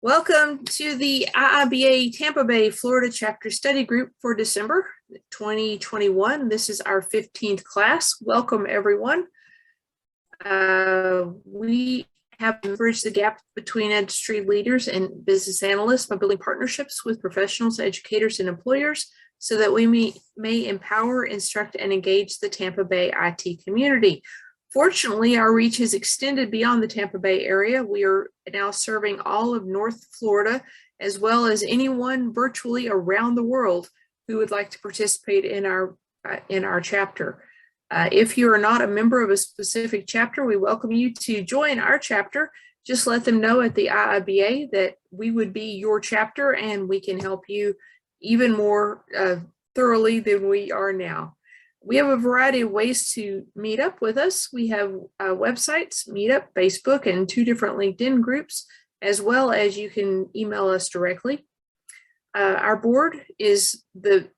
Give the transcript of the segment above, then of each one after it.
Welcome to the IIBA Tampa Bay, Florida chapter study group for December 2021. This is our 15th class. Welcome, everyone. We have bridged the gap between industry leaders and business analysts by building partnerships with professionals, educators, and employers so that we may empower, instruct, and engage the Tampa Bay IT community. Fortunately, our reach has extended beyond the Tampa Bay area. We are now serving all of North Florida, as well as anyone virtually around the world who would like to participate in our chapter. If you are not a member of a specific chapter, we welcome you to join our chapter. Just let them know at the IIBA that we would be your chapter and we can help you even more thoroughly than we are now. We have a variety of ways to meet up with us. We have websites, Meetup, Facebook, and 2 different LinkedIn groups, as well as you can email us directly. Our board is the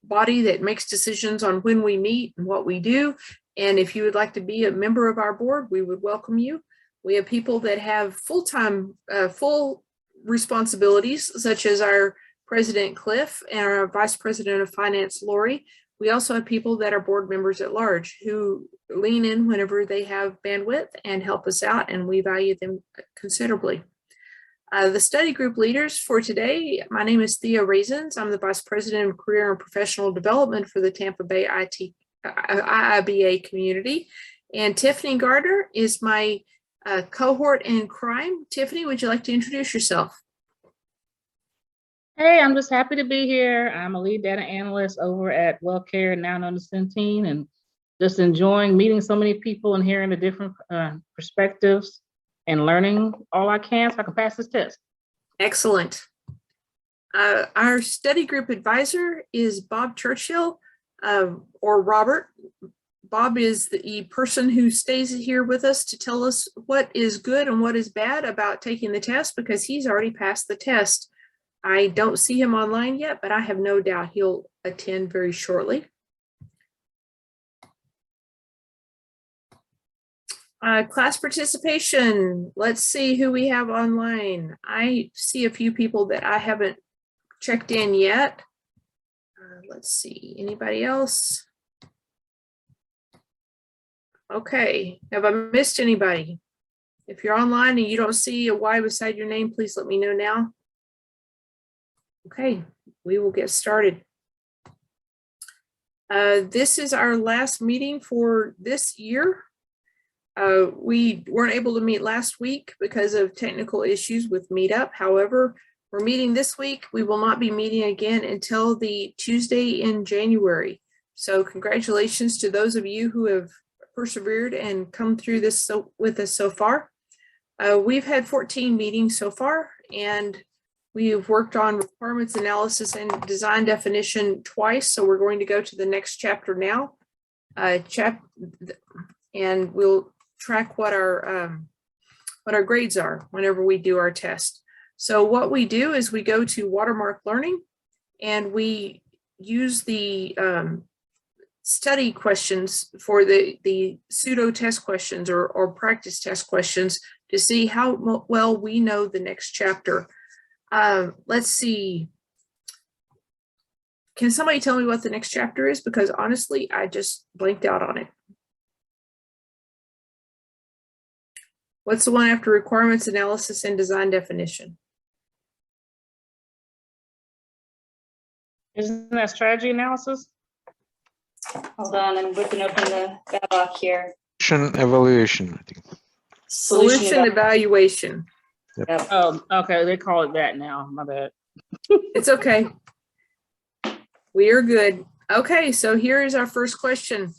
body that makes decisions on when we meet and what we do. And if you would like to be a member of our board, we would welcome you. We have people that have full-time, full responsibilities, such as our President Cliff and our Vice President of Finance, Lori. We also have people that are board members at large who lean in whenever they have bandwidth and help us out, and we value them considerably. The study group leaders for today, my name is Thea Raisins. I'm the Vice President of Career and Professional Development for the Tampa Bay IIBA community. And Tiffany Gardner is my cohort in crime. Tiffany, would you like to introduce yourself? Hey, I'm just happy to be here. I'm a lead data analyst over at WellCare, now known as Centene, and just enjoying meeting so many people and hearing the different perspectives and learning all I can so I can pass this test. Excellent. Our study group advisor is Bob Churchill, or Robert. Bob is the person who stays here with us to tell us what is good and what is bad about taking the test, because he's already passed the test. I don't see him online yet, but I have no doubt he'll attend very shortly. Class participation. Let's see who we have online. I see a few people that I haven't checked in yet. Let's see, anybody else? Okay, have I missed anybody? If you're online and you don't see a Y beside your name, please let me know now. Okay, we will get started. This is our last meeting for this year. We weren't able to meet last week because of technical issues with Meetup. However, we're meeting this week. We will not be meeting again until the Tuesday in January. So congratulations to those of you who have persevered and come through this with us so far. We've had 14 meetings so far, and we've worked on requirements analysis and design definition twice, so we're going to go to the next chapter now. And we'll track what our grades are whenever we do our test. So what we do is we go to Watermark Learning, and we use the study questions for the pseudo test questions or practice test questions to see how well we know the next chapter. Let's see. Can somebody tell me what the next chapter is? Because honestly, I just blanked out on it. What's the one after requirements analysis and design definition? Isn't that strategy analysis? Hold on, I'm whipping open the BABOK here. Evaluation, I think. Solution evaluation. Yep. Oh, okay, they call it that now, my bad. It's okay. We are good. Okay, so here is our first question.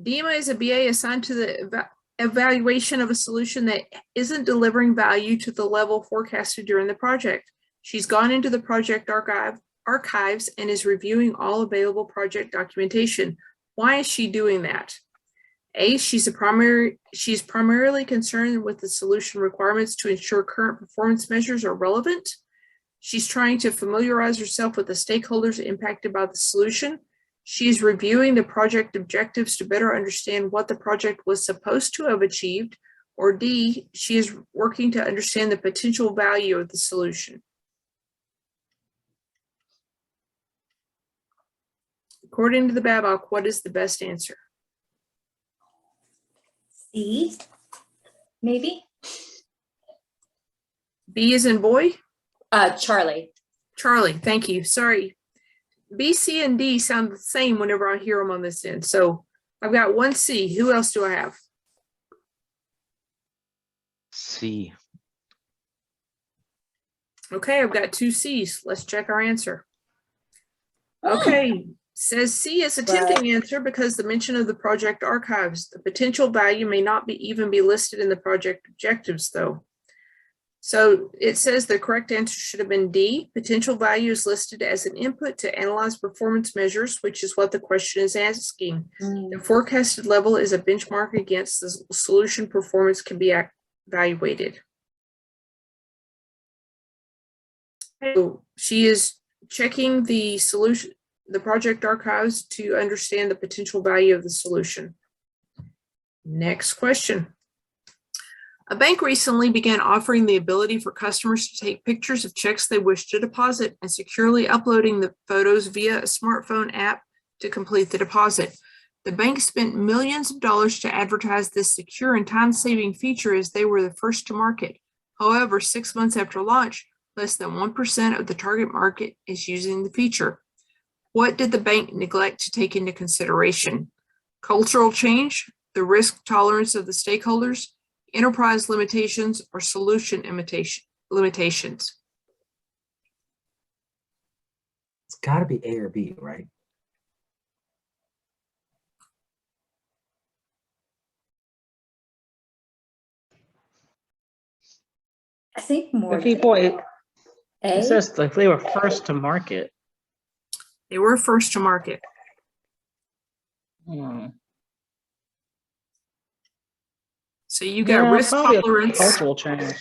Dima is a BA assigned to the evaluation of a solution that isn't delivering value to the level forecasted during the project. She's gone into the project archives and is reviewing all available project documentation. Why is she doing that? A, she's primarily concerned with the solution requirements to ensure current performance measures are relevant. She's trying to familiarize herself with the stakeholders impacted by the solution. She's reviewing the project objectives to better understand what the project was supposed to have achieved, Or D, she is working to understand the potential value of the solution? According to the BABOK, what is the best answer? C, maybe? B is in boy? Charlie. Charlie, thank you. Sorry. B, C, and D sound the same whenever I hear them on this end. So I've got one C. Who else do I have? C. Okay, I've got two C's. Let's check our answer. Okay, says C is a tempting answer because the mention of the project archives. The potential value may not even be listed in the project objectives, though. So it says the correct answer should have been D. Potential value is listed as an input to analyze performance measures, which is what the question is asking. The forecasted level is a benchmark against the solution performance can be evaluated. So she is checking the solution, the project archives, to understand the potential value of the solution. Next question. A bank recently began offering the ability for customers to take pictures of checks they wish to deposit and securely uploading the photos via a smartphone app to complete the deposit. The bank spent millions of dollars to advertise this secure and time-saving feature as they were the first to market. However, 6 months after launch, less than 1% of the target market is using the feature. What did the bank neglect to take into consideration? Cultural change, the risk tolerance of the stakeholders, enterprise limitations, or solution limitations? It's got to be A or B, right? I think more. The key point, A. it says like they were first to market. They were first to market. So you got Yeah, risk probably a tolerance. cultural change.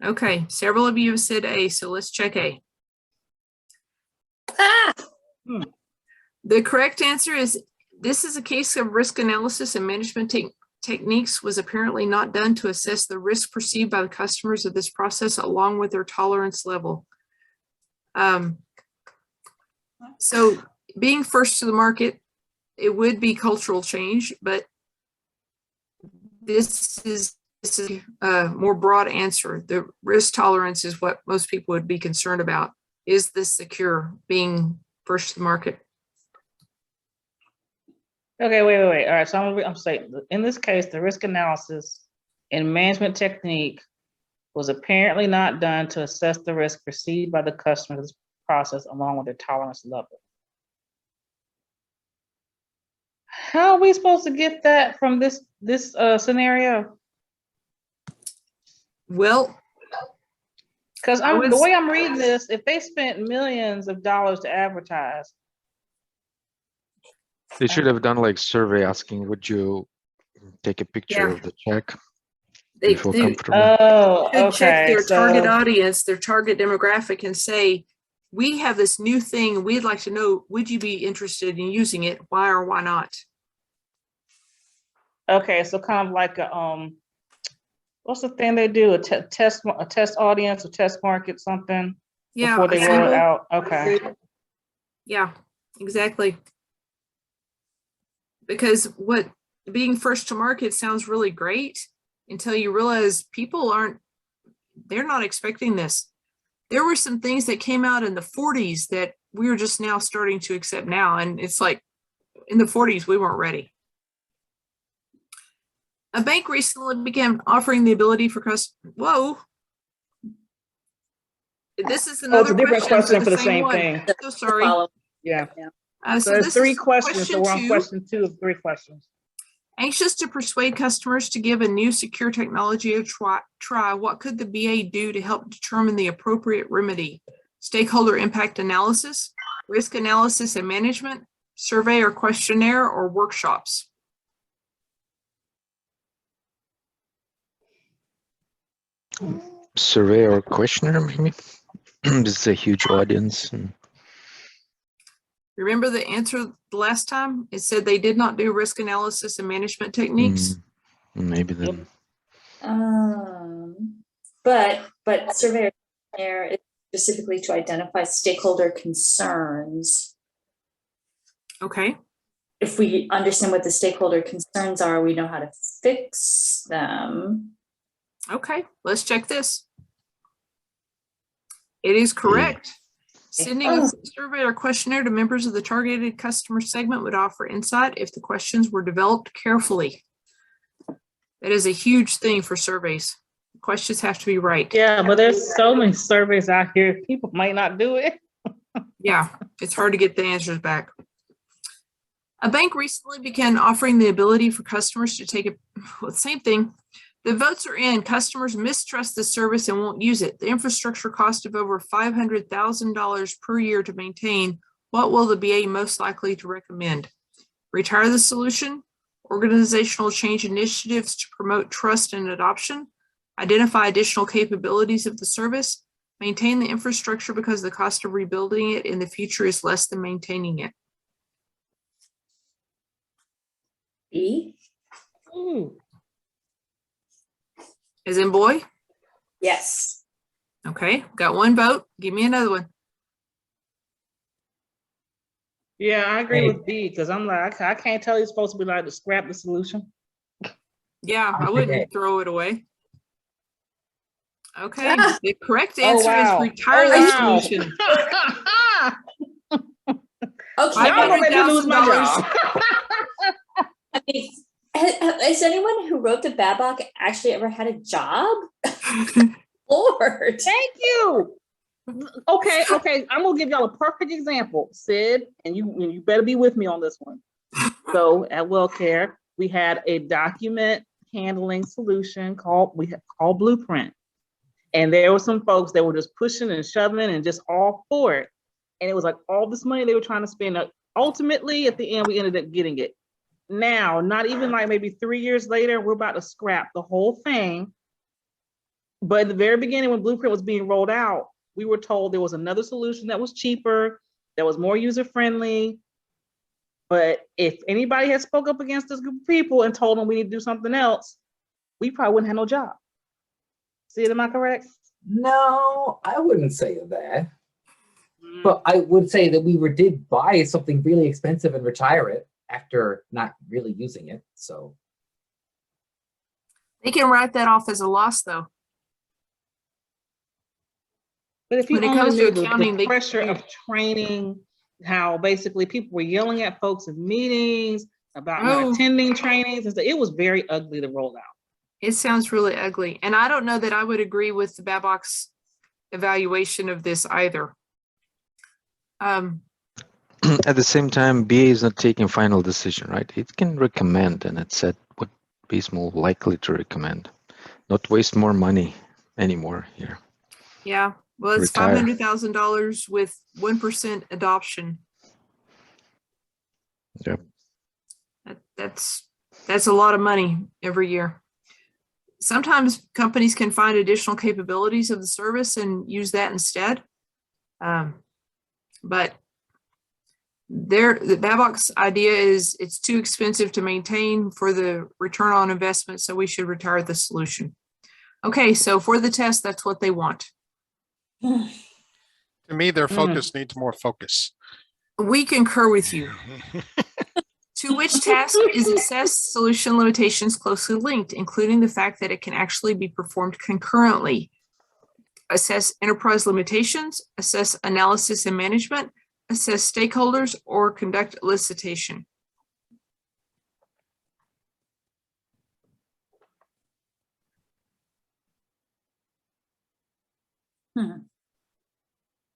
Okay, several of you have said A, so let's check A. Ah! The correct answer is, this is a case of risk analysis and management techniques was apparently not done to assess the risk perceived by the customers of this process along with their tolerance level. So being first to the market, it would be cultural change, but this is a more broad answer. The risk tolerance is what most people would be concerned about. Is this secure, being first to the market? Okay, wait. All right, so I'm saying, in this case, the risk analysis and management technique was apparently not done to assess the risk perceived by the customer of this process along with their tolerance level. How are we supposed to get that from this scenario? Well, Because the way I'm reading this, if they spent millions of dollars to advertise, They should have done like survey asking, would you take a picture of the check? they You feel could comfortable? check their so target audience, their target demographic, and say, we have this new thing and we'd like to know, would you be interested in using it? Why or why not? Okay, so kind of like a what's the thing they do? A test audience, a test market, something before they roll it out. Okay. Yeah, exactly. Because what being first to market sounds really great until you realize people they're not expecting this. There were some things that came out in the 40s that we are just now starting to accept now. And it's like in the 40s, we weren't ready. A bank recently began offering the ability for customers. Whoa. This is another different question for the same same thing. So sorry. Yeah. So there's this 3 is questions, so we're on 2. question 2 of 3 questions. Anxious to persuade customers to give a new secure technology a try, what could the BA do to help determine the appropriate remedy? Stakeholder impact analysis, risk analysis and management, survey or questionnaire, or workshops? Survey or questionnaire, maybe? This is a huge audience. Remember the answer the last time? It said they did not do risk analysis and management techniques. Maybe then. But surveyor there is specifically to identify stakeholder concerns. Okay, If we understand what the stakeholder concerns are, we know how to fix them. okay, let's check this. It is correct. Sending a survey or questionnaire to members of the targeted customer segment would offer insight if the questions were developed carefully. That is a huge thing for surveys. Questions have to be right. Yeah, but there's so many surveys out here. People might not do it. Yeah, it's hard to get the answers back. A bank recently began offering the ability for customers to take well, same thing. The votes are in. Customers mistrust the service and won't use it. The infrastructure cost of over $500,000 per year to maintain. What will the BA most likely to recommend? Retire the solution, organizational change initiatives to promote trust and adoption, identify additional capabilities of the service, maintain the infrastructure because the cost of rebuilding it in the future is less than maintaining it. B? Ooh. As in boy? Yes. Okay, got one vote. Give me another one. Yeah, I agree Hey. with B because I'm like, I can't tell you it's supposed to be like to scrap the solution. Yeah, I Okay. wouldn't throw it away. Okay, Ah. the correct Oh, answer wow. is retire Oh, the wow. solution. Okay. Y'all gonna make me lose my $500,000. job. I mean, has anyone who wrote the BABOK actually ever had a job? Lord. Thank you. Okay, I'm gonna give y'all a perfect example, Sid, and you better be with me on this one. So at WellCare, we had a document handling solution called Blueprint, and there were some folks that were just pushing and shoving and just all for it, and it was like all this money they were trying to spend. Ultimately, at the end, we ended up getting it. Now, not even like maybe 3 years later, we're about to scrap the whole thing. But at the very beginning, when Blueprint was being rolled out, we were told there was another solution that was cheaper, that was more user-friendly. But if anybody had spoke up against this group of people and told them we need to do something else, we probably wouldn't have no job. See it, am I correct? No, I wouldn't say that. But I would say that we did buy something really expensive and retire it after not really using it. So They can write that off as a loss, though. But if you When it only comes to knew accounting, the they- pressure of training, how basically people were yelling at folks in meetings about not Oh. attending trainings, and stuff, it was very ugly to roll out. It sounds really ugly. And I don't know that I would agree with the BABOK's evaluation of this either. At the same time, BA is not taking final decision, right? It can recommend, and it said what B is more likely to recommend. Not waste more money anymore here. Yeah, well, it's Retire. $500,000 with 1% adoption. Yep. That's a lot of money every year. Sometimes companies can find additional capabilities of the service and use that instead. But the BABOK's idea is it's too expensive to maintain for the return on investment, so we should retire the solution. Okay, so for the test, that's what they want. To me, their focus needs more focus. We concur with you. To which task is assess solution limitations closely linked, including the fact that it can actually be performed concurrently. Assess enterprise limitations, assess analysis and management, assess stakeholders, or conduct elicitation.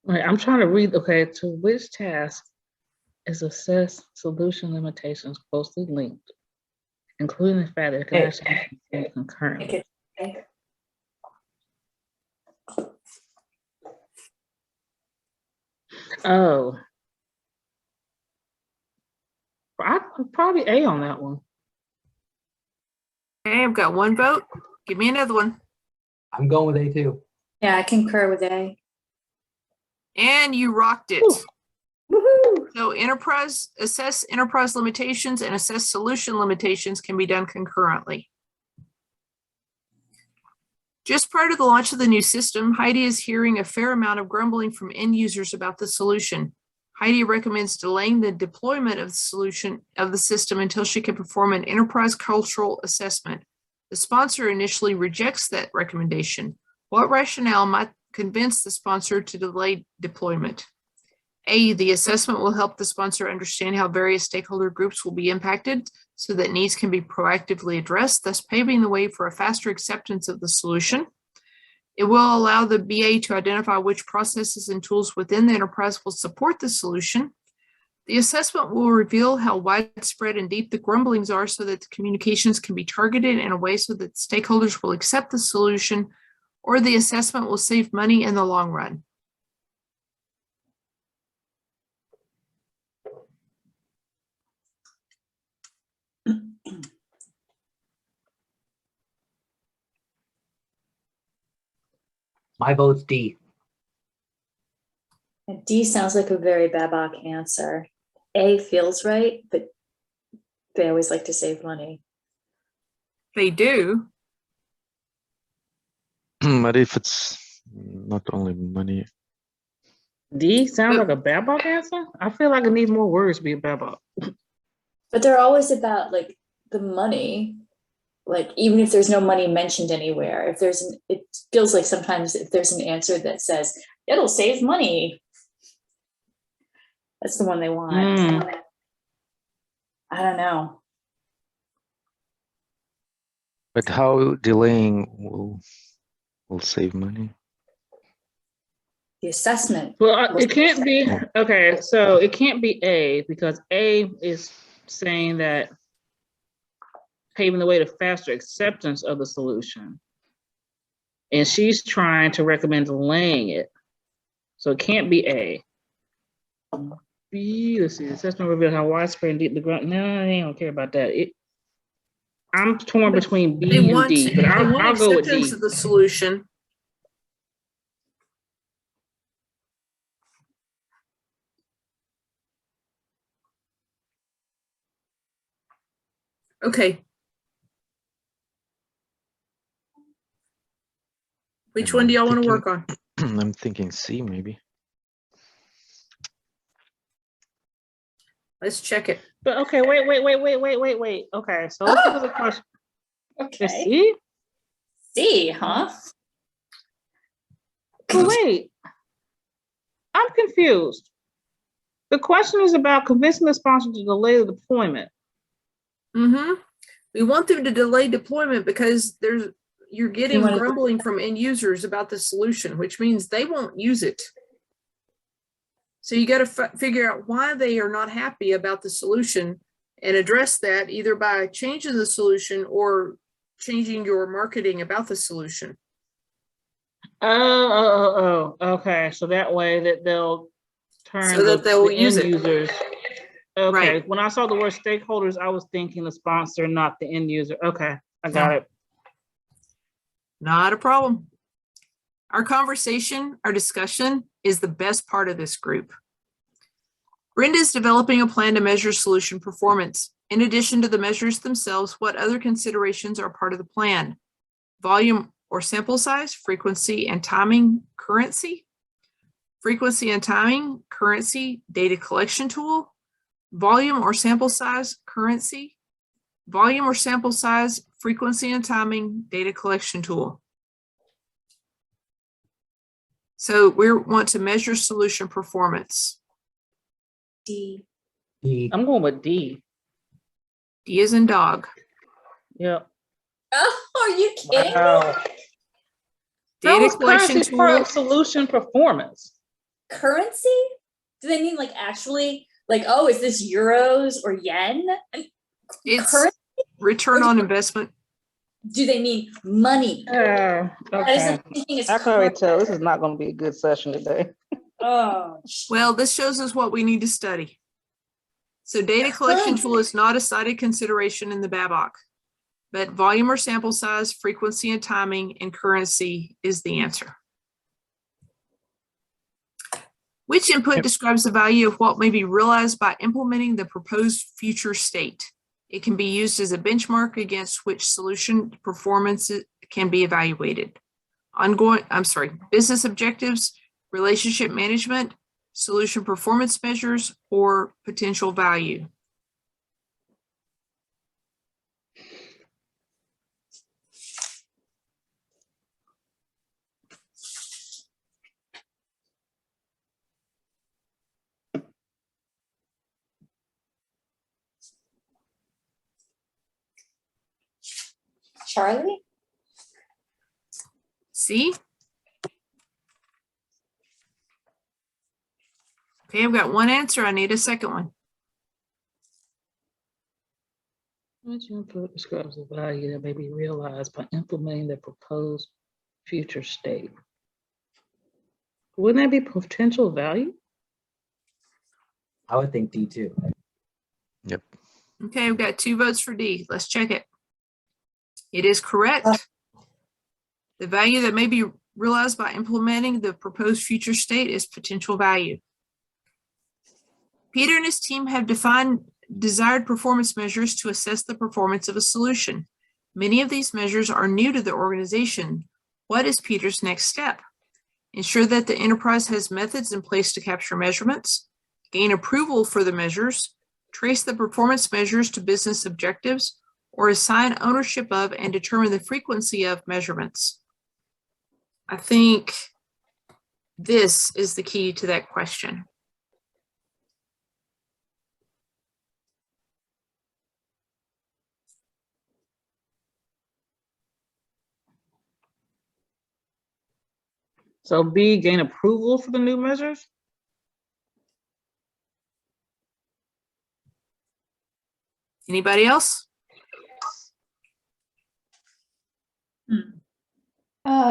Right, I'm trying to read, okay, to which task is assess solution limitations closely linked, including the fact that it can Hey. actually be performed concurrently. Okay. Oh. Probably A on that one. Okay, I've got one vote. Give me another one. I'm going with A too. Yeah, I concur with A. And you rocked it. Woohoo! So assess enterprise limitations and assess solution limitations can be done concurrently. Just prior to the launch of the new system, Heidi is hearing a fair amount of grumbling from end users about the solution. Heidi recommends delaying the deployment of the solution of the system until she can perform an enterprise cultural assessment. The sponsor initially rejects that recommendation. What rationale might convince the sponsor to delay deployment? A, the assessment will help the sponsor understand how various stakeholder groups will be impacted so that needs can be proactively addressed, thus paving the way for a faster acceptance of the solution. It will allow the BA to identify which processes and tools within the enterprise will support the solution. The assessment will reveal how widespread and deep the grumblings are so that the communications can be targeted in a way so that stakeholders will accept the solution, or the assessment will save money in the long run. My vote's D. And D sounds like a very Babok answer. A feels right, but they always like to save money. They do. But if it's not only money, D sounds like a Babok answer. I feel like it needs more words to be a Babok. But they're always about like the money. Like even if there's no money mentioned anywhere, if there's an, it feels like sometimes if there's an answer that says it'll save money, that's the one they want. I don't know. but how delaying will save money? The assessment. Well, it can't be, okay, so it can't be A because A is saying that paving the way to faster acceptance of the solution. And she's trying to recommend delaying it. So it can't be A. B, let's see, the assessment revealed how widespread and deep the grunt. No, they don't care about that. I'm torn between B and D, but I'll go with D. Acceptance of the solution. Okay. Which one do y'all want to work on? I'm thinking C maybe. Let's check it. But okay, wait. Okay, so let's look at the question. Okay. C? C, huh? But wait, I'm confused. The question is about convincing the sponsor to delay the deployment. We want them to delay deployment because you're getting wanna- grumbling from end users about the solution, which means they won't use it. So you got to figure out why they are not happy about the solution and address that either by changing the solution or changing your marketing about the solution. Okay. So that way that they'll turn So that they'll use end it. users. Okay. Right. When I saw the word stakeholders, I was thinking the sponsor, not the end user. Okay, I got it. Not a problem. Our conversation, our discussion is the best part of this group. Brenda is developing a plan to measure solution performance. In addition to the measures themselves, what other considerations are part of the plan? Volume or sample size, frequency and timing, currency. Frequency and timing, currency, data collection tool. Volume or sample size, currency. Volume or sample size, frequency and timing, data collection tool. So we want to measure solution performance. D. D. I'm going with D. D as in dog. Yep. Oh, are you kidding? Wow. How Data is collection currency part tool. of solution performance? Currency? Do they mean like actually like, oh, is this euros or yen? It's Currency? return on investment. Do they mean money? That Okay. isn't thinking it's I can already tell this is not going to be a good session today. Oh, Well, this shows us what we need to study. So data collection tool is not a cited consideration in the BABOK, but volume or sample size, frequency and timing, and currency is the answer. Which input describes the value of what may be realized by implementing the proposed future state? It can be used as a benchmark against which solution performance can be evaluated. business objectives, relationship management, solution performance measures, or potential value? Charlie? C? Okay, I've got one answer. I need a second one. Which input describes the value that may be realized by implementing the proposed future state? Wouldn't that be potential value? I would think D too. Yep. Okay, I've got 2 votes for D. Let's check it. It is correct. The value that may be realized by implementing the proposed future state is potential value. Peter and his team have defined desired performance measures to assess the performance of a solution. Many of these measures are new to the organization. What is Peter's next step? Ensure that the enterprise has methods in place to capture measurements, gain approval for the measures, trace the performance measures to business objectives, or assign ownership of and determine the frequency of measurements. I think this is the key to that question. So B, gain approval for the new measures? Anybody else?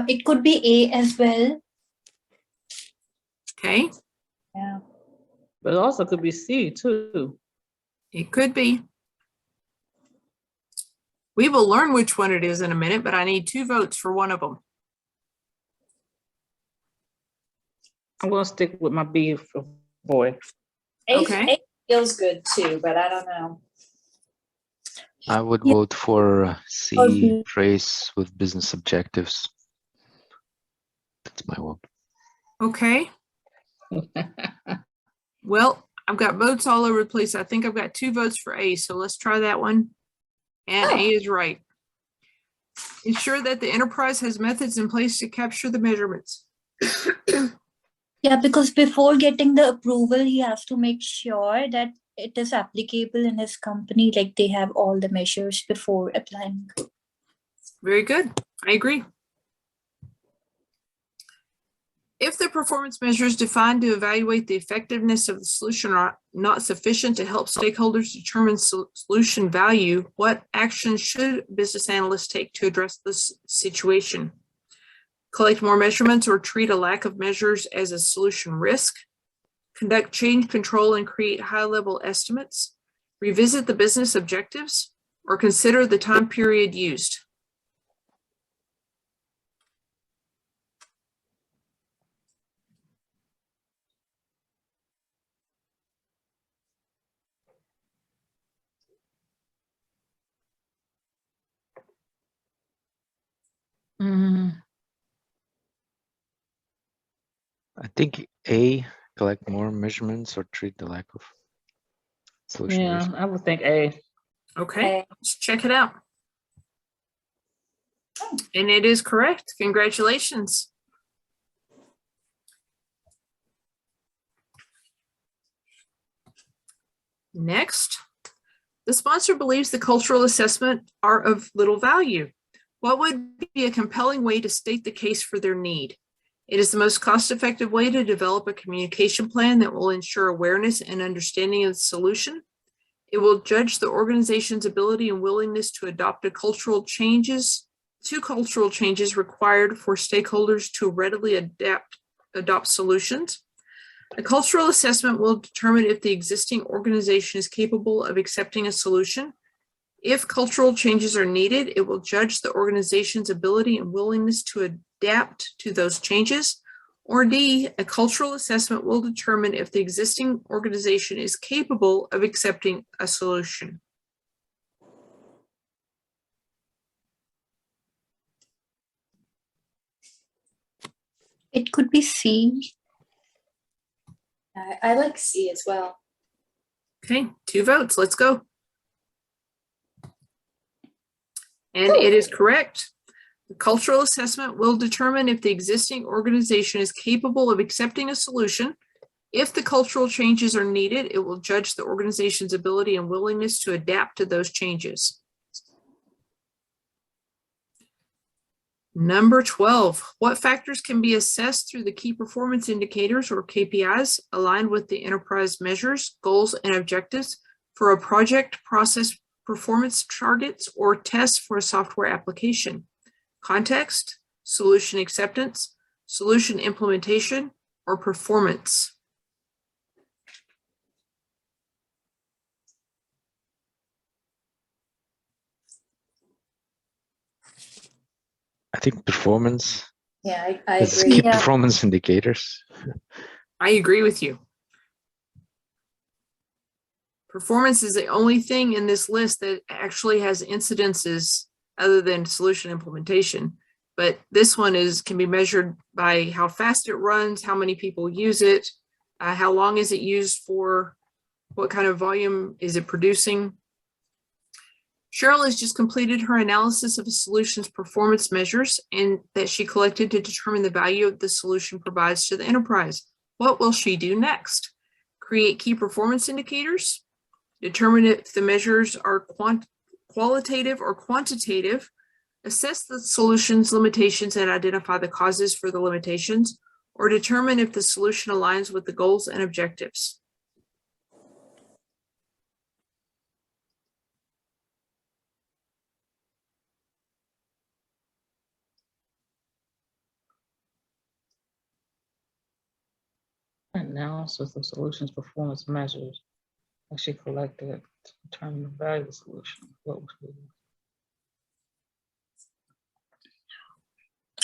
It could be A as well. Okay, Yeah. But it also could be C too. it could be. We will learn which one it is in a minute, but I need 2 votes for one of them. I'm gonna stick with my B for boy. Okay. A feels good too, but I don't know. I would Yeah. vote for C, Okay. trace with business objectives. That's my vote. Okay. Well, I've got votes all over the place. I think I've got 2 votes for A, so let's try that one. And A is right. Ensure that the enterprise has methods in place to capture the measurements. Yeah, because before getting the approval, he has to make sure that it is applicable in his company, like they have all the measures before applying. Very good. I agree. If the performance measures defined to evaluate the effectiveness of the solution are not sufficient to help stakeholders determine solution value, what action should business analysts take to address this situation? Collect more measurements or treat a lack of measures as a solution risk? Conduct change control and create high-level estimates? Revisit the business objectives? Or consider the time period used? I think A, collect more measurements or treat the lack of solution Yeah, risk. I would think A. Okay, let's check it out. And it is correct. Congratulations. Next, the sponsor believes the cultural assessment are of little value. What would be a compelling way to state the case for their need? It is the most cost-effective way to develop a communication plan that will ensure awareness and understanding of the solution. It will judge the organization's ability and willingness to adopt cultural changes required for stakeholders to readily adopt solutions. A cultural assessment will determine if the existing organization is capable of accepting a solution. If cultural changes are needed, it will judge the organization's ability and willingness to adapt to those changes. Or D, a cultural assessment will determine if the existing organization is capable of accepting a solution. It could be C. I like C as well. Okay, 2 votes. Let's go. And it is correct. The cultural assessment will determine if the existing organization is capable of accepting a solution. If the cultural changes are needed, it will judge the organization's ability and willingness to adapt to those changes. Number 12, what factors can be assessed through the key performance indicators or KPIs aligned with the enterprise measures, goals, and objectives for a project, process, performance targets, or tests for a software application? Context, solution acceptance, solution implementation, or performance? I think performance. Yeah, I It's agree. key Yeah. performance indicators. I agree with you. Performance is the only thing in this list that actually has incidences other than solution implementation. But this one can be measured by how fast it runs, how many people use it, how long is it used for, what kind of volume is it producing. Cheryl has just completed her analysis of a solution's performance measures and that she collected to determine the value the solution provides to the enterprise. What will she do next? Create key performance indicators, determine if the measures are qualitative or quantitative, assess the solution's limitations and identify the causes for the limitations, or determine if the solution aligns with the goals and objectives. Analysis of solutions performance measures. Actually collected to determine the value of the solution. What was it?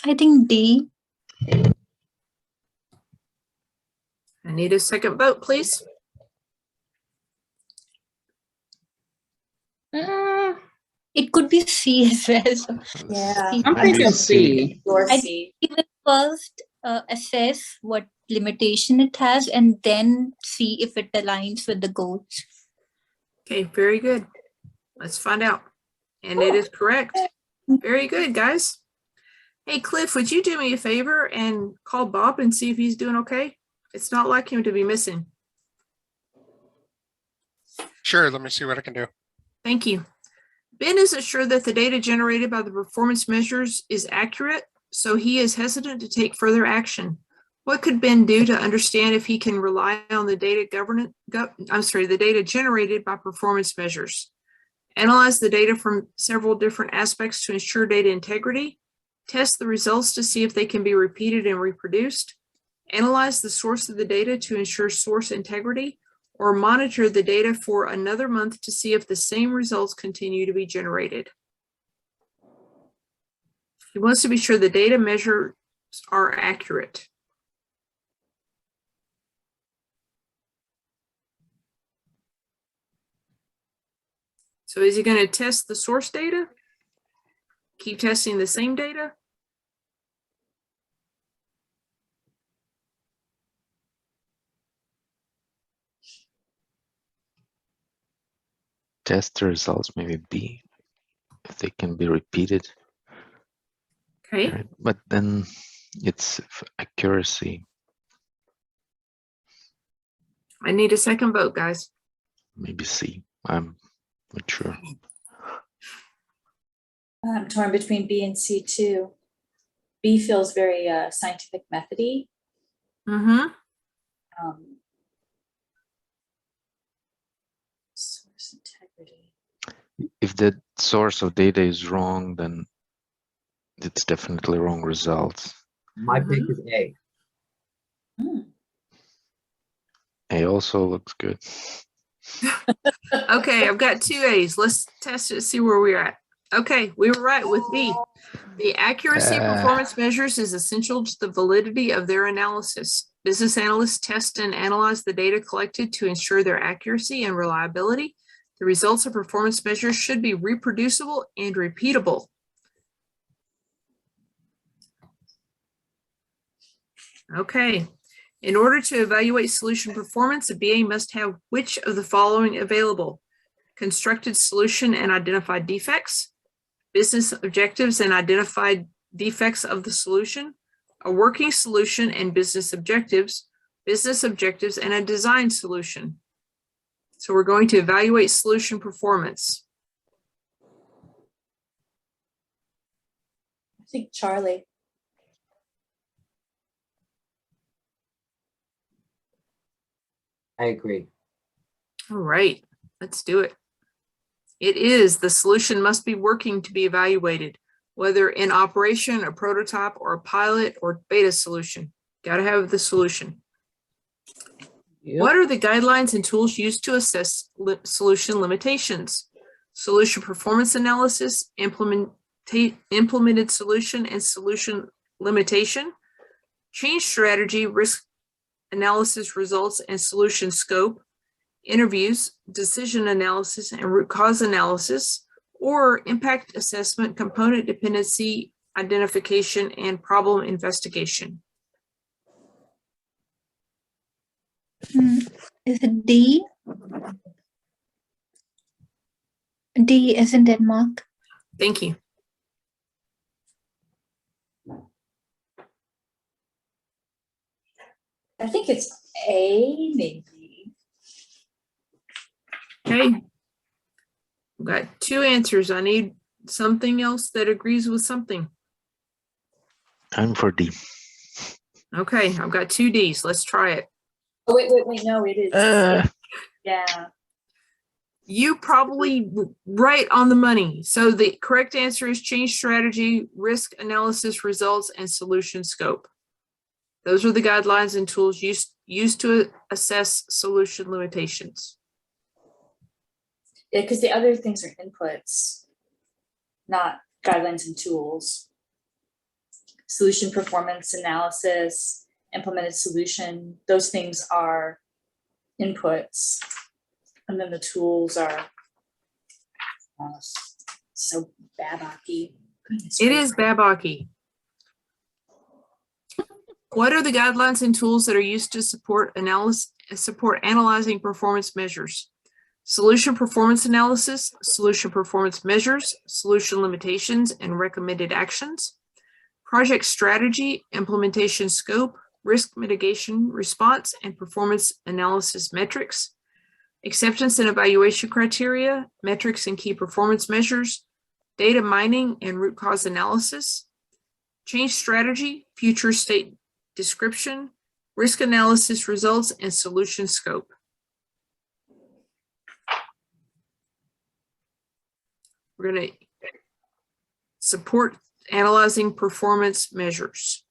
I think D. I need a second vote, please. It could be C as well. So Yeah. I'm thinking C. Or I C. we will first assess what limitation it has and then see if it aligns with the goals. Okay, very good. Let's find out. And it is correct. Very good, guys. Hey, Cliff, would you do me a favor and call Bob and see if he's doing okay? It's not like him to be missing. Sure, let me see what I can do. Thank you. Ben isn't sure that the data generated by the performance measures is accurate, so he is hesitant to take further action. What could Ben do to understand if he can rely on the data the data generated by performance measures? Analyze the data from several different aspects to ensure data integrity. Test the results to see if they can be repeated and reproduced. Analyze the source of the data to ensure source integrity, or monitor the data for another month to see if the same results continue to be generated. He wants to be sure the data measures are accurate. So is he going to test the source data? Keep testing the same data? Test the results, maybe B, if they can be repeated. Okay. Right? But then it's accuracy. I need a second vote, guys. Maybe C. I'm not sure. I'm torn between B and C too. B feels very scientific methody. Mm-hmm. Source integrity. If the source of data is wrong, then it's definitely wrong results. My pick is A. A also looks good. Okay, I've got 2 A's. Let's test it, see where we're at. Okay, we were right with B. The accuracy of performance measures is essential to the validity of their analysis. Business analysts test and analyze the data collected to ensure their accuracy and reliability. The results of performance measures should be reproducible and repeatable. Okay. In order to evaluate solution performance, a BA must have which of the following available? Constructed solution and identified defects, business objectives and identified defects of the solution, a working solution and business objectives and a design solution. So we're going to evaluate solution performance. I think Charlie. I agree. All right, let's do it. It is the solution must be working to be evaluated, whether in operation, a prototype, or a pilot or beta solution. Got to have the solution. Yep. What are the guidelines and tools used to assess solution limitations? Solution performance analysis, implemented solution and solution limitation, change strategy, risk analysis results and solution scope, interviews, decision analysis and root cause analysis, or impact assessment, component dependency identification, and problem investigation. Is it D? D, isn't it, Mark? Thank you. I think it's A, maybe. Okay. I've got two answers. I need something else that agrees with something. I'm for D. Okay, I've got two Ds. Let's try it. Oh, wait, no, it is. Yeah. You probably right on the money. So the correct answer is change strategy, risk analysis results, and solution scope. Those are the guidelines and tools used to assess solution limitations. Yeah, because the other things are inputs, not guidelines and tools. Solution performance analysis, implemented solution, those things are inputs. And then the tools are so BABOK-y. It is BABOK-y. What are the guidelines and tools that are used to support analyzing performance measures? Solution performance analysis, solution performance measures, solution limitations and recommended actions, project strategy, implementation scope, risk mitigation response, and performance analysis metrics, acceptance and evaluation criteria, metrics and key performance measures, data mining and root cause analysis, change strategy, future state description, risk analysis results, and solution scope. We're going to support analyzing performance measures.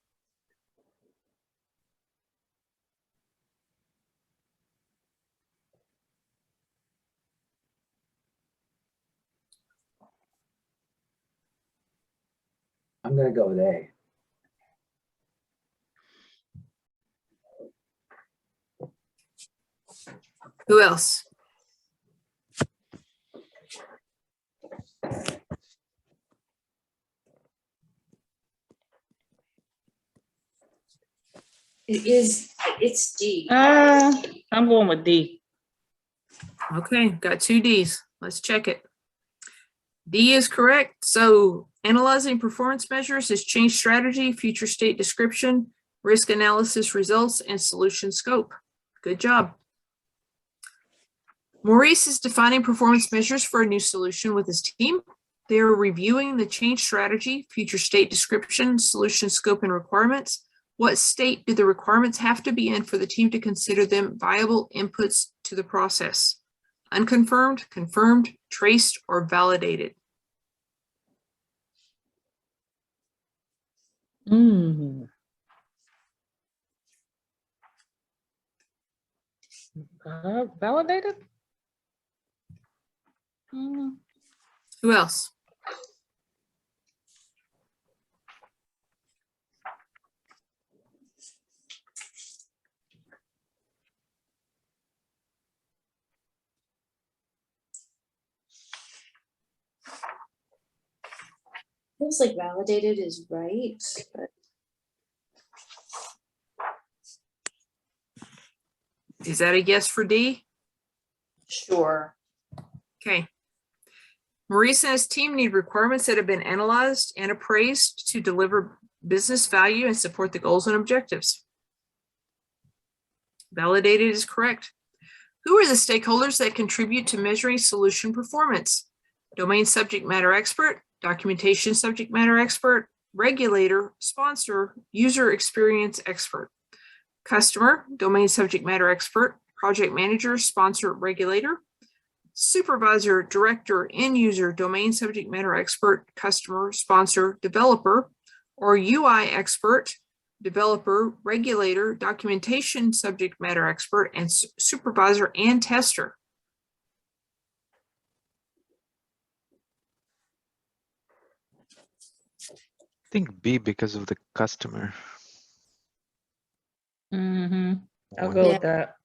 I'm going to go with A. Who else? It's D. I'm going with D. Okay, got two Ds. Let's check it. D is correct. So analyzing performance measures is change strategy, future state description, risk analysis results, and solution scope. Good job. Maurice is defining performance measures for a new solution with his team. They are reviewing the change strategy, future state description, solution scope, and requirements. What state do the requirements have to be in for the team to consider them viable inputs to the process? Unconfirmed, confirmed, traced, or validated? Validated? Who else? Feels like validated is right, but Is that a yes for D? Sure. Okay. Marisa and his team need requirements that have been analyzed and appraised to deliver business value and support the goals and objectives. Validated is correct. Who are the stakeholders that contribute to measuring solution performance? Domain subject matter expert, documentation subject matter expert, regulator, sponsor, user experience expert. Customer, domain subject matter expert, project manager, sponsor, regulator. Supervisor, director, end user, domain subject matter expert, customer, sponsor, developer, or UI expert, developer, regulator, documentation subject matter expert, and supervisor and tester. I think B because of the customer. I'll One. go Yeah. with that.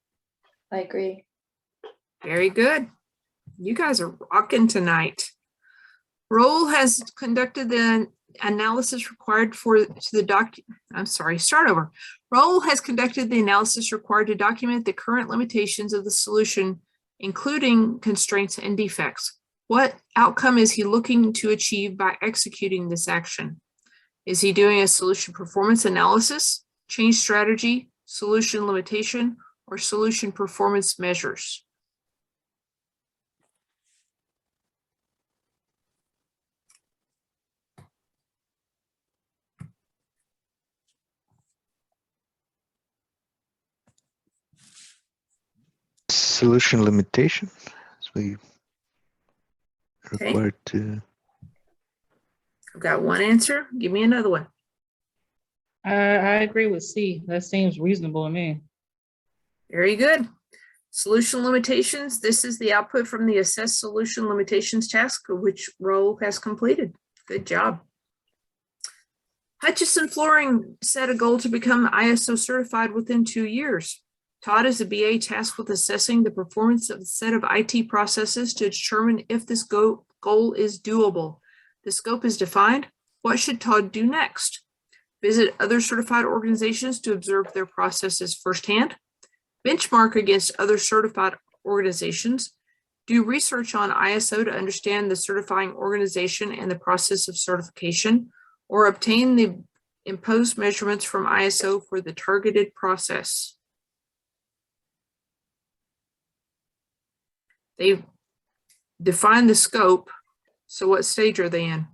I agree. Very good. You guys are rocking tonight. Roll has conducted the analysis required for start over. Roll has conducted the analysis required to document the current limitations of the solution, including constraints and defects. What outcome is he looking to achieve by executing this action? Is he doing a solution performance analysis, change strategy, solution limitation, or solution performance measures? Solution limitation. So we Okay. required to. I've got one answer. Give me another one. I agree with C. That seems reasonable to me. Very good. Solution limitations. This is the output from the assess solution limitations task, which Roll has completed. Good job. Hutchison Flooring set a goal to become ISO certified within 2 years. Todd is a BA tasked with assessing the performance of a set of IT processes to determine if this goal is doable. The scope is defined. What should Todd do next? Visit other certified organizations to observe their processes firsthand. Benchmark against other certified organizations. Do research on ISO to understand the certifying organization and the process of certification, or obtain the imposed measurements from ISO for the targeted process. They define the scope. So what stage are they in?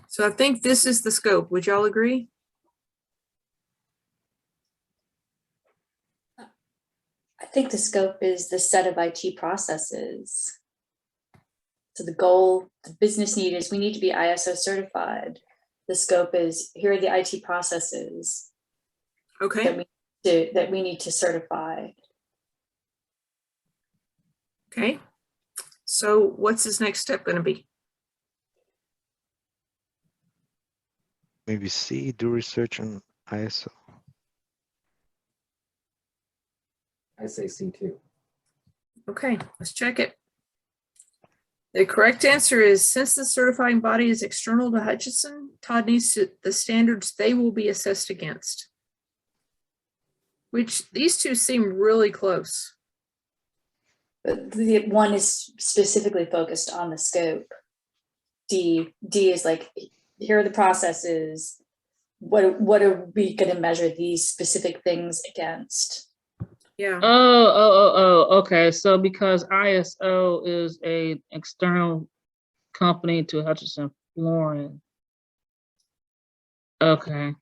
So I think this is the scope. Would y'all agree? I think the scope is the set of IT processes. So the goal, the business need is we need to be ISO certified. The scope is here are the IT processes Okay. that we need to certify. Okay. So what's his next step going to be? Maybe C, do research on ISO. I say C too. Okay, let's check it. The correct answer is, since the certifying body is external to Hutchison, Todd needs the standards they will be assessed against. Which these two seem really close. But the one is specifically focused on the scope. D is like, here are the processes. What are we going to measure these specific things against? Yeah. Okay. So because ISO is a external company to Hutchison Flooring. Okay.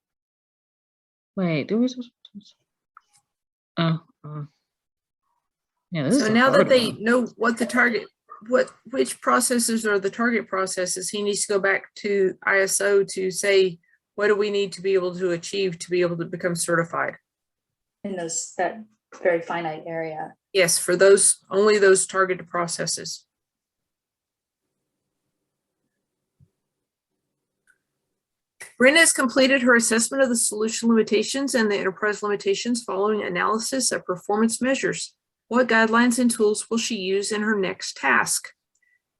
Wait, do we? Yeah. This So is a now that hard they one. know what the target, which processes are the target processes, he needs to go back to ISO to say, what do we need to be able to achieve to be able to become certified? In that very finite area. Yes, for those, only those targeted processes. Brenda has completed her assessment of the solution limitations and the enterprise limitations following analysis of performance measures. What guidelines and tools will she use in her next task?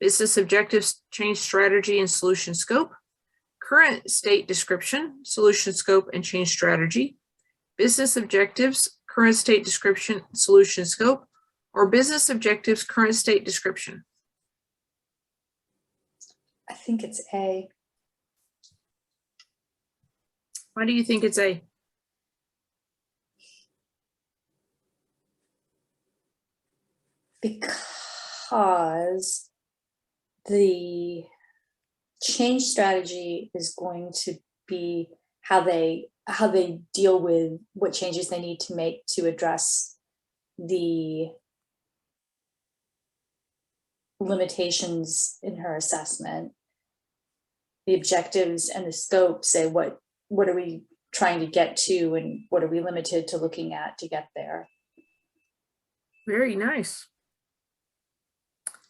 business objectives, change strategy and solution scope, current state description, solution scope, and change strategy, business objectives, current state description, solution scope, or business objectives, current state description. I think it's A. Why do you think it's A? Because the change strategy is going to be how they deal with what changes they need to make to address the limitations in her assessment. The objectives and the scope say what are we trying to get to and what are we limited to looking at to get there. Very nice.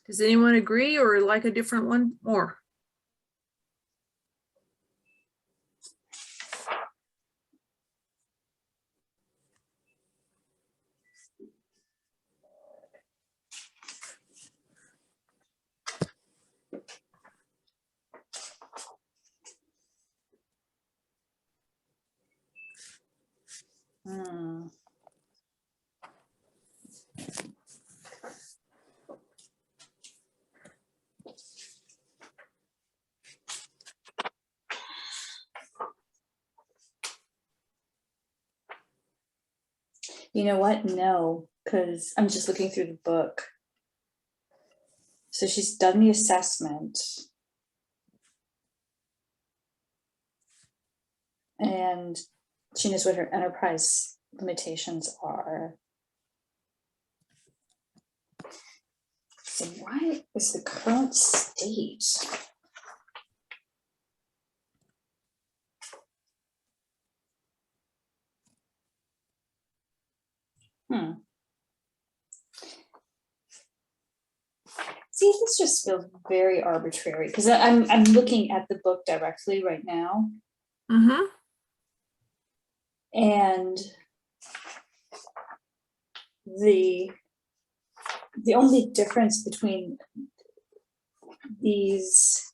Does anyone agree or like a different one more? You know what? No, because I'm just looking through the book. So she's done the assessment. And she knows what her enterprise limitations are. So why is the current state? See, this just feels very arbitrary because I'm looking at the book directly right now. Mm-hmm. And the only difference between these,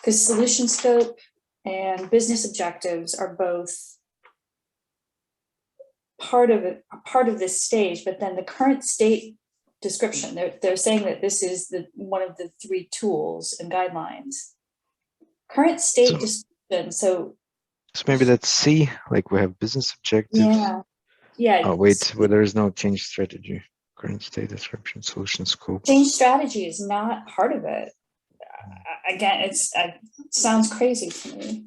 because solution scope and business objectives are both part of this stage, but then the current state description, they're saying that this is one of the 3 tools and guidelines. Current state description, so maybe that's C, like we have business objectives. Yeah. Oh, wait, well, there is no change strategy. Current state description, solution scope. Change strategy is not part of it. Again, it sounds crazy to me.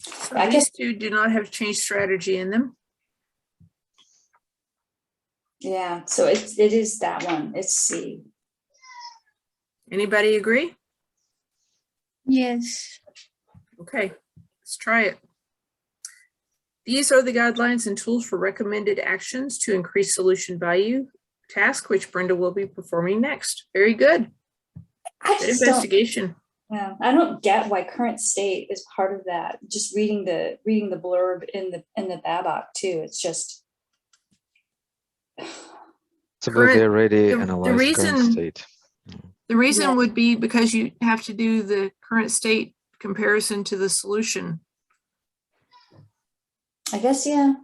So these 2 do not have change strategy in them. Yeah, so it is that one. It's C. Anybody agree? Yes. Okay, let's try it. These are the guidelines and tools for recommended actions to increase solution value, task which Brenda will be performing next. Very good. Good investigation. Yeah, I don't get why current state is part of that. Just reading the blurb in the BABOK too. It's just it's about they already analyzed current state. The reason would be because you have to do the current state comparison to the solution. I guess, yeah.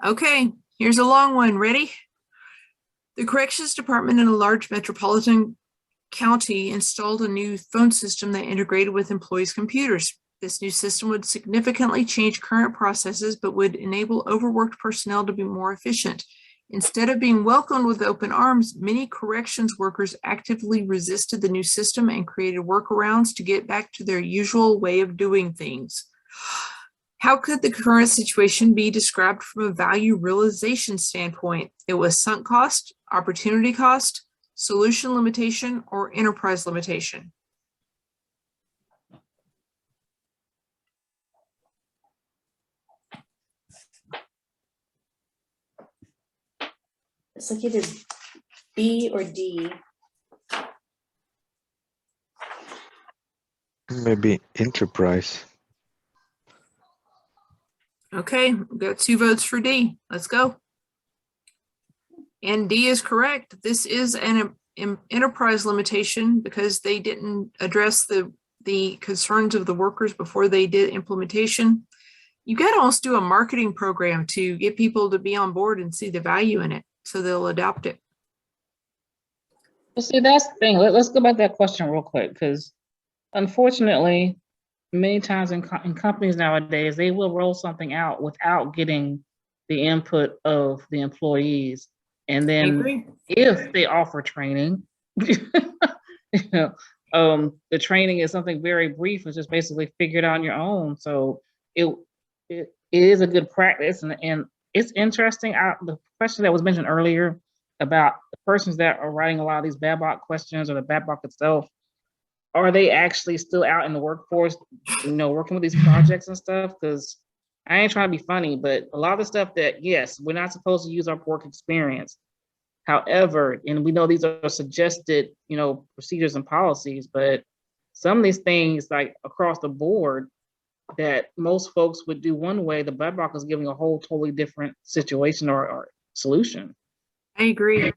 Okay, here's a long one. Ready? The corrections department in a large metropolitan county installed a new phone system that integrated with employees' computers. This new system would significantly change current processes, but would enable overworked personnel to be more efficient. Instead of being welcomed with open arms, many corrections workers actively resisted the new system and created workarounds to get back to their usual way of doing things. How could the current situation be described from a value realization standpoint? It was sunk cost, opportunity cost, solution limitation, or enterprise limitation. It's like either B or D. Maybe enterprise. Okay, we've got 2 votes for D. Let's go. And D is correct. This is an enterprise limitation because they didn't address the concerns of the workers before they did implementation. You got to also do a marketing program to get people to be on board and see the value in it, so they'll adopt it. Well, see, that's the thing. Let's go back to that question real quick, because unfortunately, many times in companies nowadays, they will roll something out without getting the input of the employees. And then if they offer training, the training is something very brief. It's just basically figure it out on your own. So it is a good practice. And it's interesting. The question that was mentioned earlier about the persons that are writing a lot of these BABOK questions or the BABOK itself, are they actually still out in the workforce, working with these projects and stuff? Because I ain't trying to be funny, but a lot of the stuff that, yes, we're not supposed to use our work experience. However, and we know these are suggested, procedures and policies, but some of these things, like across the board, that most folks would do one way, the BABOK is giving a whole totally different situation or solution. I agree.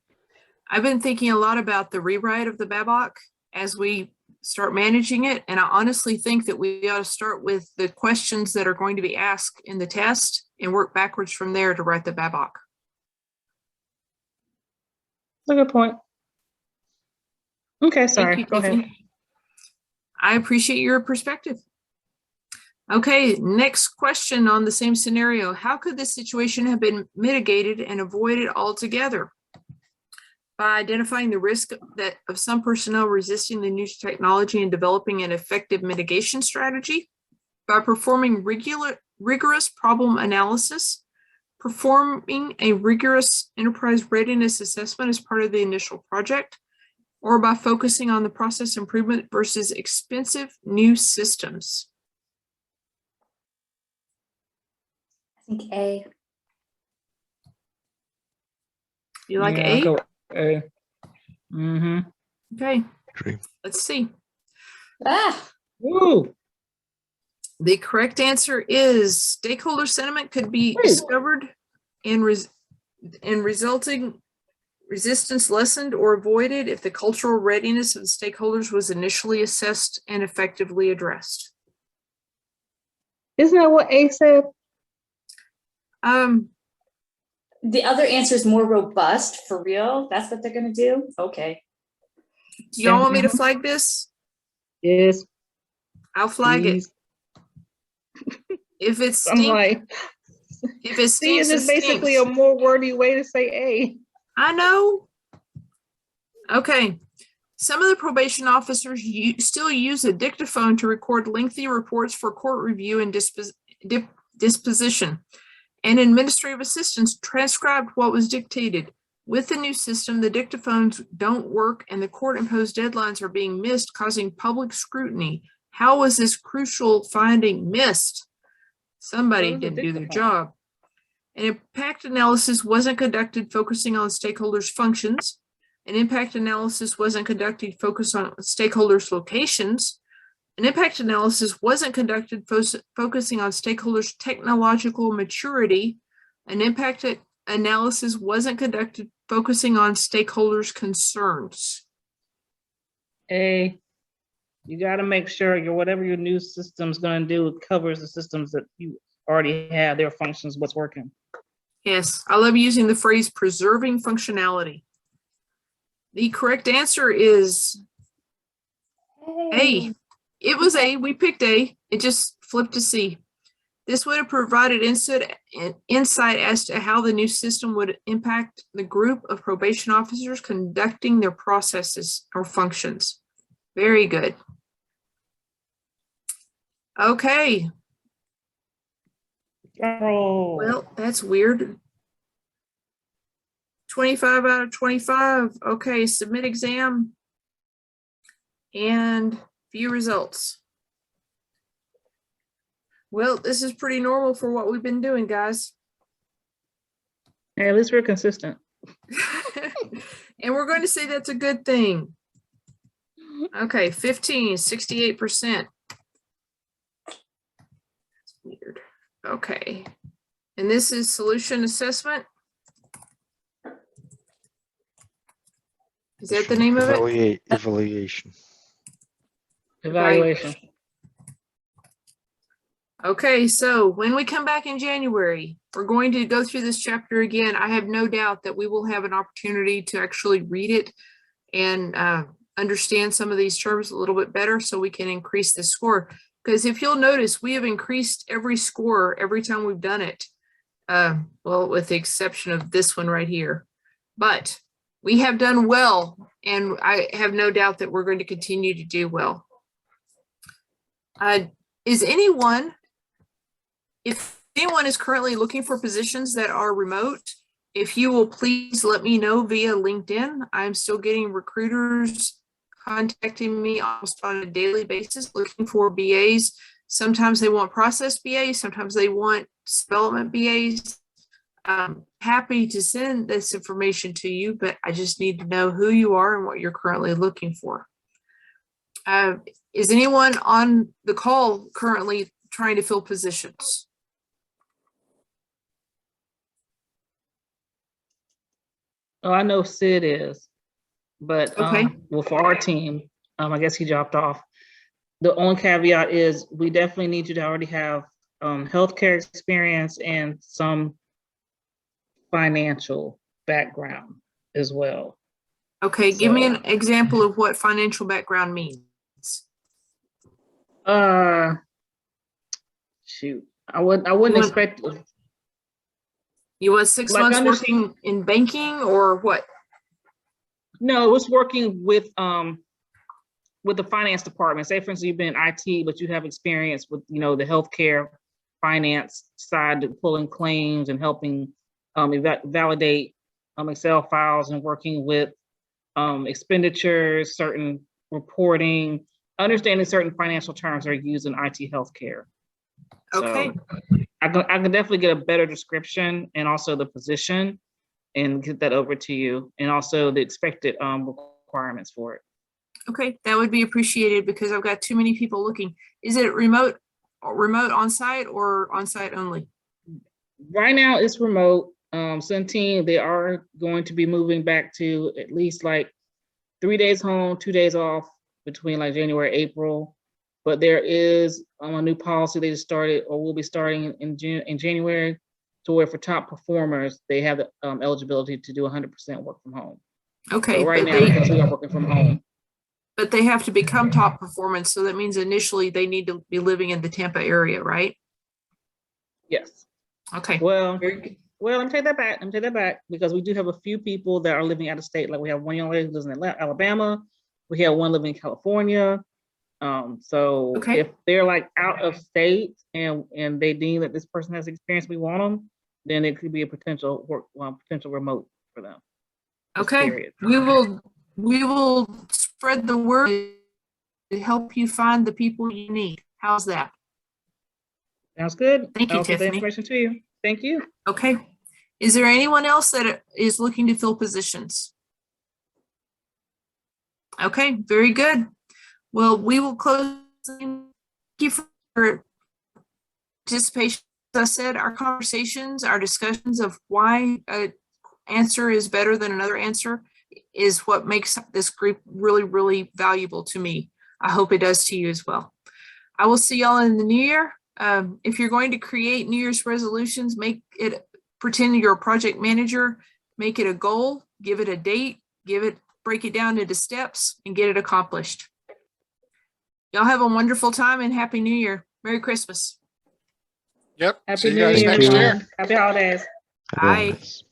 I've been thinking a lot about the rewrite of the BABOK as we start managing it. And I honestly think that we ought to start with the questions that are going to be asked in the test and work backwards from there to write the BABOK. That's a good point. Okay, sorry. Thank you, Go ahead. Tiffany. I appreciate your perspective. Okay, next question on the same scenario. How could this situation have been mitigated and avoided altogether? By identifying the risk of some personnel resisting the new technology and developing an effective mitigation strategy, by performing rigorous problem analysis, performing a rigorous enterprise readiness assessment as part of the initial project, or by focusing on the process improvement versus expensive new systems. I think A. You like Yeah, A? I'll go A. Mm-hmm. Okay, Agree. let's see. Woo! The correct answer is stakeholder sentiment could be discovered and resulting resistance lessened or avoided if the cultural readiness of the stakeholders was initially assessed and effectively addressed. Isn't that what A said? The other answer is more robust, for real. That's what they're going to do. Okay. Do y'all want me to flag this? Yes. I'll flag it. If it's I'm like, if it stinks, it's basically a more wordy way to say A. I know. Okay. Some of the probation officers still use a dictaphone to record lengthy reports for court review and disposition. And administrative assistants transcribed what was dictated. With the new system, the dictaphones don't work and the court-imposed deadlines are being missed, causing public scrutiny. How was this crucial finding missed? Somebody didn't do their job. An impact analysis wasn't conducted focusing on stakeholders' functions. An impact analysis wasn't conducted focused on stakeholders' locations. An impact analysis wasn't conducted focusing on stakeholders' technological maturity. An impact analysis wasn't conducted focusing on stakeholders' concerns. A, you got to make sure whatever your new system's going to do, it covers the systems that you already have, their functions, what's working. Yes, I love using the phrase preserving functionality. The correct answer is A. It was A. We picked A. It just flipped to C. This would have provided insight as to how the new system would impact the group of probation officers conducting their processes or functions. Very good. Okay. Oh. Well, that's weird. 25 out of 25. Okay, submit exam and view results. Well, this is pretty normal for what we've been doing, guys. Hey, at least we're consistent. And we're going to say that's a good thing. Okay, 15, 68%. That's weird. Okay. And this is solution assessment. Is that the name of it? Evaluation. Evaluation. Okay, so when we come back in January, we're going to go through this chapter again. I have no doubt that we will have an opportunity to actually read it and understand some of these terms a little bit better so we can increase the score. Because if you'll notice, we have increased every score every time we've done it. Well, with the exception of this one right here. But we have done well, and I have no doubt that we're going to continue to do well. Is anyone, if anyone is currently looking for positions that are remote, if you will please let me know via LinkedIn. I'm still getting recruiters contacting me almost on a daily basis looking for BAs. Sometimes they want process BAs, sometimes they want development BAs. I'm happy to send this information to you, but I just need to know who you are and what you're currently looking for. Is anyone on the call currently trying to fill positions? Oh, I know Sid is, but Okay. well, for our team, I guess he dropped off. The only caveat is we definitely need you to already have healthcare experience and some financial background as well. Okay, give me So- an example of what financial background means. Shoot, I wouldn't expect. You want 6 Like, months I'm just- working in banking or what? No, it was working with the finance department. Say, for instance, you've been in IT, but you have experience with, you know, the healthcare finance side, pulling claims and helping validate Excel files and working with expenditures, certain reporting, understanding certain financial terms that are used in IT healthcare. Okay. So I can definitely get a better description and also the position and get that over to you, and also the expected requirements for it. Okay, that would be appreciated because I've got too many people looking. Is it remote on-site or on-site only? Right now it's remote. Centene, they are going to be moving back to at least like 3 days home, 2 days off between like January, April. But there is a new policy they just started or will be starting in January, to where for top performers, they have the eligibility to do 100% work from home. Okay, So right but now, because we are working from home. but they have to become top performance. So that means initially they need to be living in the Tampa area, right? Yes. Okay. Well, Very good. let me take that back. Let me take that back, because we do have a few people that are living out of state. Like we have one young lady who lives in Alabama. We have one living in California. So Okay. if they're like out of state and they deem that this person has experience, we want them, then it could be a potential remote for them. Just Okay. period. We will spread the word to help you find the people you need. How's that? Sounds good. Thank you, I'll get the Tiffany. information to you. Thank you. Okay. Is there anyone else that is looking to fill positions? Okay, very good. Well, we will close. Thank you for participation. As I said, our conversations, our discussions of why an answer is better than another answer is what makes this group really, really valuable to me. I hope it does to you as well. I will see y'all in the new year. If you're going to create New Year's resolutions, pretend you're a project manager, make it a goal, give it a date, break it down into steps and get it accomplished. Y'all have a wonderful time and Happy New Year. Merry Christmas. Yep. Happy See you New guys Year, next year. everyone. Happy holidays. Bye. Otherwise-